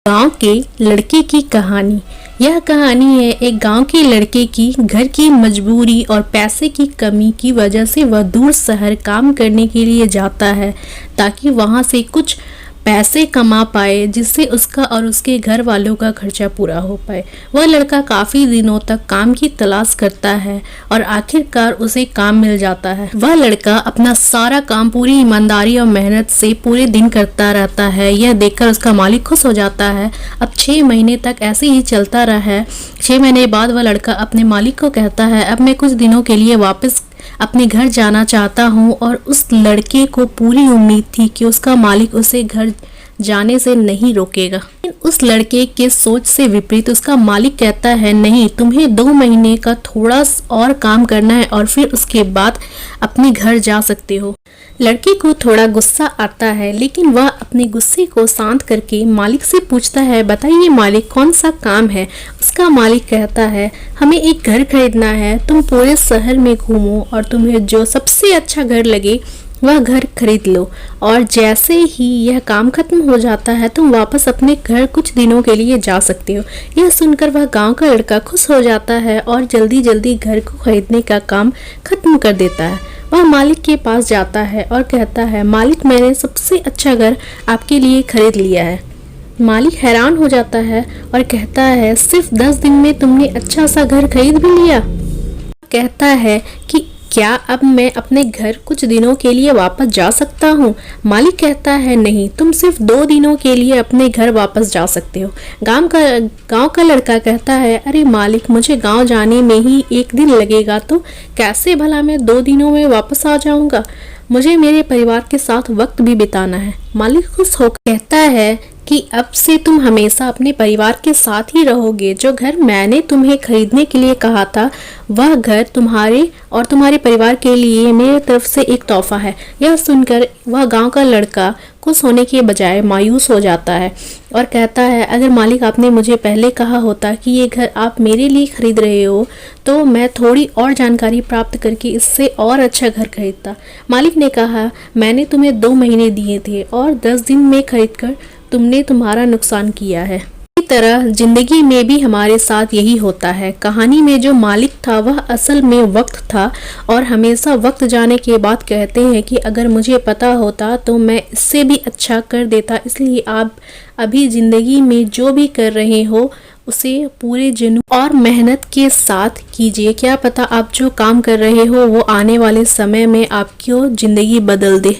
गांव के लड़के की कहानी। यह कहानी है एक गांव के लड़के की। घर की मजबूरी और पैसे की कमी की वजह से वह दूर शहर काम करने के लिए जाता है ताकि वहां से कुछ पैसे कमा पाए, जिससे उसका और उसके घर वालों का खर्चा पूरा हो पाए। वह लड़का काफी दिनों तक काम की तलाश करता है और आखिरकार उसे काम मिल जाता है। वह लड़का अपना सारा काम पूरी ईमानदारी और मेहनत से पूरे दिन करता रहता है। यह देखकर उसका मालिक खुश हो जाता है। अब 6 महीने तक ऐसे ही चलता रहा है। 6 महीने बाद वह लड़का अपने मालिक को कहता है, अब मैं कुछ दिनों के लिए वापस अपने घर जाना चाहता हूँ। और उस लड़के को पूरी उम्मीद थी कि उसका मालिक उसे घर जाने से नहीं रोकेगा। उस लड़के के सोच से विपरीत उसका मालिक कहता है, नहीं, तुम्हें 2 महीने का थोड़ा और काम करना है और फिर उसके बाद अपने घर जा सकते हो। लड़के को थोड़ा गुस्सा आता है, लेकिन वह अपने गुस्से को शांत करके मालिक से पूछता है, बताइए मालिक, कौन सा काम है। उसका मालिक कहता है, हमें एक घर खरीदना है। तुम पूरे शहर में घूमो और तुम्हें जो सबसे अच्छा घर लगे वह घर खरीद लो, और जैसे ही यह काम खत्म हो जाता है तुम वापस अपने घर कुछ दिनों के लिए जा सकते हो। यह सुनकर वह गांव का लड़का खुश हो जाता है और जल्दी जल्दी घर को खरीदने का काम खत्म कर देता है। वह मालिक के पास जाता है और कहता है, मालिक, मैंने सबसे अच्छा घर आपके लिए खरीद लिया है। मालिक हैरान हो जाता है और कहता है, सिर्फ 10 दिन में तुमने अच्छा सा घर खरीद भी लिया। कहता है कि क्या अब मैं अपने घर कुछ दिनों के लिए वापस जा सकता हूँ। मालिक कहता है, नहीं, तुम सिर्फ 2 दिनों के लिए अपने घर वापस जा सकते हो। गांव का लड़का कहता है, अरे मालिक, मुझे गांव जाने में ही 1 दिन लगेगा, तो कैसे भला मैं 2 दिनों में वापस आ जाऊंगा। मुझे मेरे परिवार के साथ वक्त भी बिताना है। मालिक खुश होकर कहता है कि अब से तुम हमेशा अपने परिवार के साथ ही रहोगे। जो घर मैंने तुम्हें खरीदने के लिए कहा था वह घर तुम्हारे और तुम्हारे परिवार के लिए मेरी तरफ से एक तोहफा है। यह सुनकर वह गांव का लड़का खुश होने के बजाय मायूस हो जाता है और कहता है, अगर मालिक आपने मुझे पहले कहा होता कि ये घर आप मेरे लिए खरीद रहे हो तो मैं थोड़ी और जानकारी प्राप्त करके इससे और अच्छा घर खरीदता। मालिक ने कहा, मैंने तुम्हें 2 महीने दिए थे और 10 दिन में खरीदकर तुमने तुम्हारा नुकसान किया है। इसी तरह जिंदगी में भी हमारे साथ यही होता है। कहानी में जो मालिक था वह असल में वक्त था और हमेशा वक्त जाने के बाद कहते हैं कि अगर मुझे पता होता तो मैं इससे भी अच्छा कर देता। इसलिए आप अभी जिंदगी में जो भी कर रहे हो उसे पूरे जुनून और मेहनत के साथ कीजिए। क्या पता आप जो काम कर रहे हो वो आने वाले समय में आपकी जिंदगी बदल दे।